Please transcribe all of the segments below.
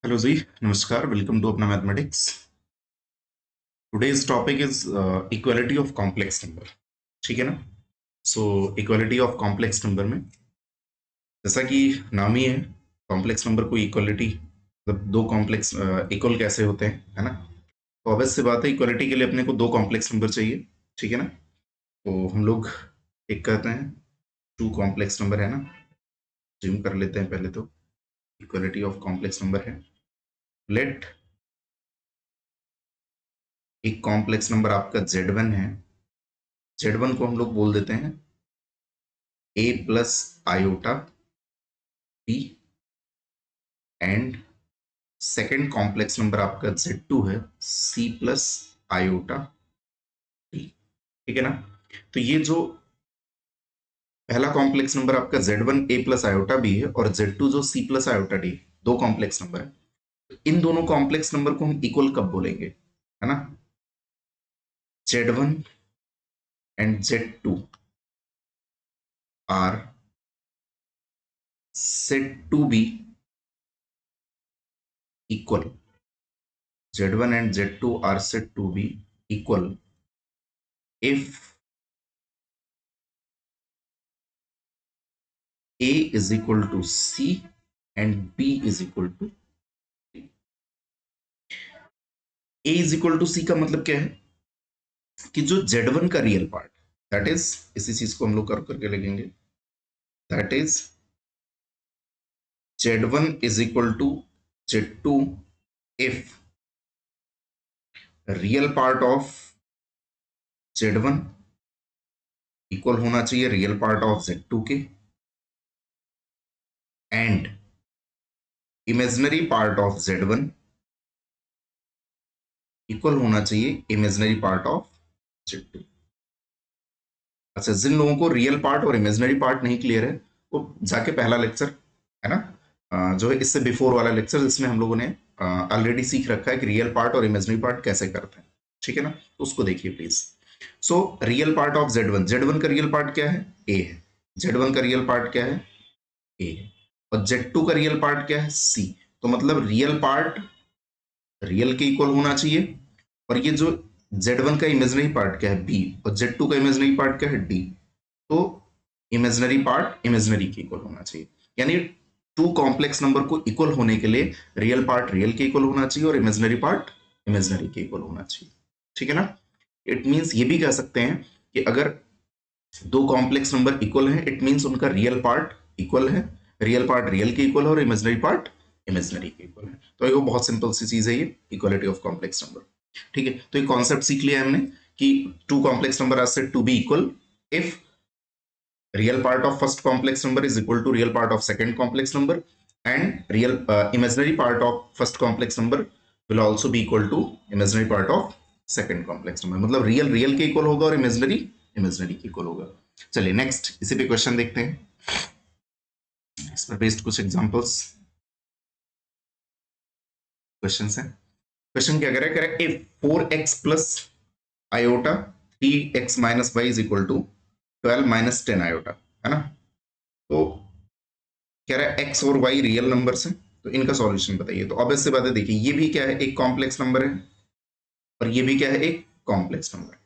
Hello जी, नमस्कार। Welcome to अपना mathematics. Today's topic is equality of complex number. ठीक है ना। सो इक्वालिटी ऑफ कॉम्प्लेक्स नंबर में जैसा कि नाम ही है, कॉम्प्लेक्स नंबर को इक्वालिटी मतलब दो कॉम्प्लेक्स इक्वल कैसे होते हैं, है ना। तो ऑब्वियस सी बात है, इक्वालिटी के लिए अपने को दो कॉम्प्लेक्स नंबर चाहिए। ठीक है ना। तो हम लोग एक कहते हैं टू कॉम्प्लेक्स नंबर, है ना। ज्यूम कर लेते हैं पहले तो इक्वालिटी ऑफ कॉम्प्लेक्स नंबर है। लेट एक कॉम्प्लेक्स नंबर आपका Z1 है। Z1 को हम लोग बोल देते हैं a plus iota b, and second complex number आपका Z2 है c प्लस आयोटा d। ठीक है ना। तो ये जो पहला कॉम्प्लेक्स नंबर आपका Z1 a plus iota b है और Z2 जो c प्लस आयोटा d, दो कॉम्प्लेक्स नंबर है। तो इन दोनों कॉम्प्लेक्स नंबर को हम इक्वल कब बोलेंगे, है ना। Z1 and Z2 are said to be equal. Z1 and Z2 are said to be equal if A is equal to C and B is equal to D. A is equal to C का मतलब क्या है कि जो Z1 का real part, that is, इसी चीज को हम लोग कर करके लिखेंगे, that is Z1 is equal to Z2 if real part of Z1 equal होना चाहिए रियल पार्ट ऑफ Z2 के, and imaginary part of Z1 equal होना चाहिए इमेजिनरी पार्ट ऑफ Z2। अच्छा, जिन लोगों को रियल पार्ट और इमेजिनरी पार्ट नहीं क्लियर है वो जाके पहला लेक्चर, है ना, जो है इससे बिफोर वाला लेक्चर, जिसमें हम लोगों ने ऑलरेडी सीख रखा है कि रियल पार्ट और इमेजिनरी पार्ट कैसे करते हैं। ठीक है ना। तो उसको देखिए please. So real part of Z1, Z1 का रियल पार्ट क्या है, ए है। Z1 का रियल पार्ट क्या है, ए है। और Z2 का रियल पार्ट क्या है, सी। तो मतलब रियल पार्ट रियल के इक्वल होना चाहिए, और ये जो Z1 का इमेजिनरी पार्ट क्या है, बी, और Z2 का इमेजिनरी पार्ट क्या है, डी। तो इमेजिनरी पार्ट इमेजिनरी के इक्वल होना चाहिए, यानी टू कॉम्प्लेक्स नंबर को इक्वल होने के लिए रियल पार्ट रियल के इक्वल होना चाहिए और इमेजिनरी पार्ट इमेजिनरी के इक्वल होना चाहिए। ठीक है ना। इट मींस ये भी कह सकते हैं कि अगर दो कॉम्प्लेक्स नंबर इक्वल हैं, इट मींस उनका रियल पार्ट इक्वल है, रियल पार्ट रियल के इक्वल है और इमेजिनरी पार्ट इमेजिनरी के इक्वल है। तो ये बहुत सिंपल सी चीज है ये इक्वालिटी ऑफ कॉम्प्लेक्स नंबर। ठीक है। तो ये कॉन्सेप्ट सीख लिया हमने कि two complex number are said to be equal if real part of first complex number is equal to real part of second complex number, and real imaginary part of first complex number will also be equal to imaginary part of second complex number। मतलब real real के equal होगा और imaginary imaginary के equal होगा। चलिए next इसी पे question देखते हैं, इस पर बेस्ड कुछ एग्जांपल्स क्वेश्चंस हैं। क्वेश्चन क्या कह रहा है, if 4x plus iota 3x minus y is equal to 12 minus 10 iota, है ना। तो कह रहा है एक्स और वाई रियल नंबर्स हैं, तो इनका सॉल्यूशन बताइए। तो ऑब्वियस सी बात है, देखिए ये भी क्या है, एक कॉम्प्लेक्स नंबर है, और ये भी क्या है, एक कॉम्प्लेक्स नंबर है।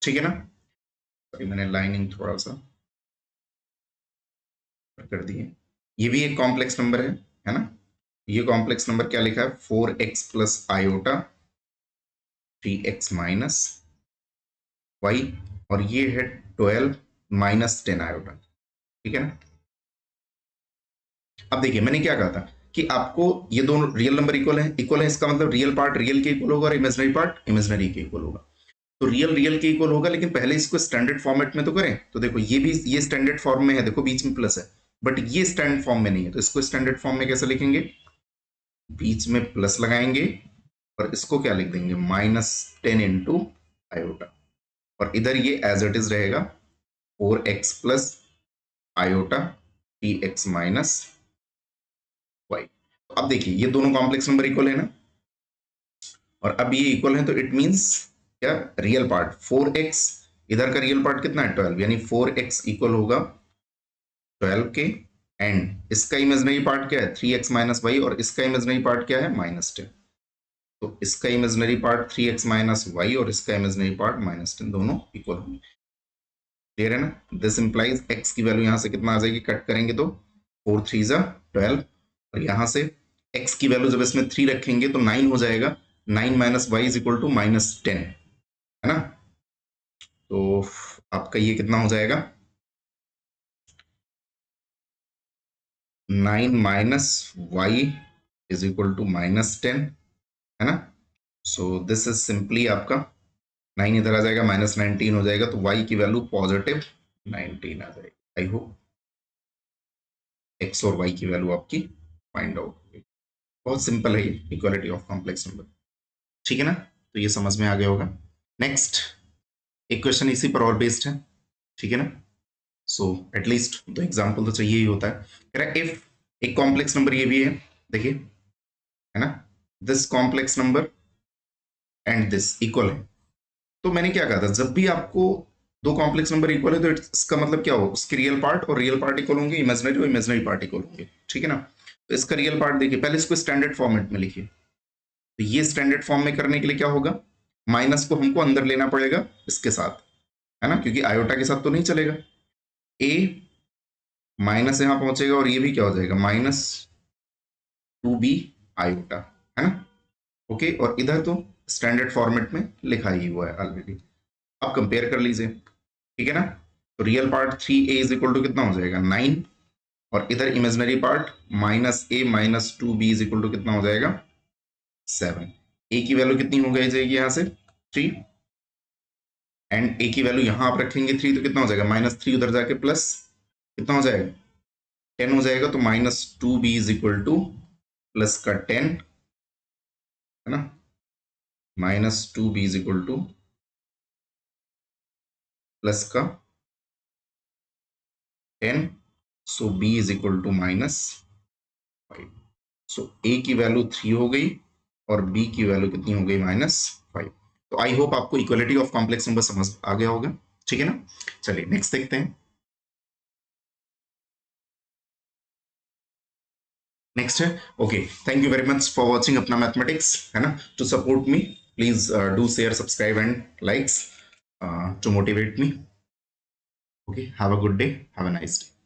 ठीक है ना। सॉरी, मैंने लाइनिंग थोड़ा सा कर दी है। ये भी एक कॉम्प्लेक्स नंबर है ना। ये कॉम्प्लेक्स नंबर क्या लिखा है, 4x plus iota 3x minus Y, और ये है 12 माइनस 10 आयोटा। ठीक है ना। अब देखिए मैंने क्या कहा था कि आपको ये दोनों रियल नंबर इक्वल है, इसका मतलब रियल पार्ट रियल के इक्वल होगा और इमेजिनरी पार्ट इमेजिनरी के इक्वल होगा। तो रियल रियल के इक्वल होगा, लेकिन पहले इसको स्टैंडर्ड फॉर्मेट में तो करें। तो देखो ये भी ये स्टैंडर्ड फॉर्म में है, देखो बीच में प्लस है, बट ये स्टैंडर्ड फॉर्म में नहीं है। तो इसको स्टैंडर्ड फॉर्म में कैसे लिखेंगे, बीच में प्लस लगाएंगे और इसको क्या लिख देंगे, -10 इंटू आयोटा, और इधर ये एज इट इज रहेगा 4x plus iota 3x minus Y. अब देखिए ये दोनों कॉम्प्लेक्स नंबर इक्वल है ना, और अब ये इक्वल है, तो इट मींस क्या, रियल पार्ट 4x, इधर का रियल पार्ट कितना है 12, यानी 4x इक्वल होगा 12 के, एंड इसका इमेजिनरी पार्ट क्या है 3x माइनस वाई, और इसका इमेजिनरी पार्ट क्या है -10। तो इसका imaginary part 3x minus Y और इसका इमेजिनरी पार्ट -10, दोनों इक्वल होंगे। क्लियर है ना? दिस इंप्लाइज x की वैल्यू यहां से कितना आ जाएगी, कट करेंगे तो 4 3 जा 12, और यहां से x की वैल्यू जब इसमें 3 रखेंगे तो 9 हो जाएगा। 9 minus y is equal to -10, है ना? तो आपका ये कितना हो जाएगा, 9 minus y is equal to -10, है ना? सो दिस इज सिंपली आपका 9 इधर आ जाएगा, -19 हो जाएगा, तो y की वैल्यू पॉजिटिव 19 आ जाएगी। आई होप x और y की वैल्यू आपकी फाइंड आउट होगी। बहुत सिंपल है ये इक्वालिटी ऑफ कॉम्प्लेक्स नंबर, ठीक है ना? तो ये समझ में आ गया होगा। नेक्स्ट एक क्वेश्चन इसी पर और बेस्ड है, ठीक है ना? सो एटलीस्ट तो एग्जाम्पल तो चाहिए ही होता है। कह रहा है इफ एक कॉम्प्लेक्स नंबर ये भी है, देखिए, है ना, this complex number and this equal है। तो मैंने क्या कहा था, जब भी आपको दो कॉम्प्लेक्स नंबर इक्वल है तो इसका मतलब क्या हो, उसके रियल पार्ट और रियल पार्ट इक्वल होंगे, इमेजिनरी और इमेजिनरी पार्ट इक्वल होंगे, ठीक है ना? तो इसका रियल पार्ट देखिए, पहले इसको स्टैंडर्ड फॉर्मेट में लिखिए। तो ये स्टैंडर्ड फॉर्म में करने के लिए क्या होगा, माइनस को हमको अंदर लेना पड़ेगा इसके साथ, है ना, क्योंकि आयोटा के साथ तो नहीं चलेगा। ए माइनस यहां पहुंचेगा और ये भी क्या हो जाएगा, -2b आयोटा, है ना? ओके, और इधर तो स्टैंडर्ड फॉर्मेट में लिखा ही हुआ है ऑलरेडी, आप कंपेयर कर लीजिए, ठीक है ना? तो real part 3a is equal to कितना हो जाएगा 9, और इधर imaginary part -a minus 2b is equal to कितना हो जाएगा 7। a की वैल्यू कितनी हो गई जाएगी यहां से 3, एंड a की वैल्यू यहां आप रखेंगे 3, तो कितना हो जाएगा -3 उधर जाके प्लस कितना हो जाएगा 10 हो जाएगा, तो -2b is equal to plus का 10, है ना, -2b is equal to plus का 10, so b is equal to -5। So a की वैल्यू 3 हो गई और b की वैल्यू कितनी हो गई -5। तो आई होप आपको इक्वालिटी ऑफ कॉम्प्लेक्स नंबर समझ आ गया होगा, ठीक है ना? चलिए नेक्स्ट देखते हैं। नेक्स्ट है, okay, thank you very much for watching अपना मैथमेटिक्स, है ना? To support me please do share subscribe and likes to motivate me. Okay, have a good day, have a nice day.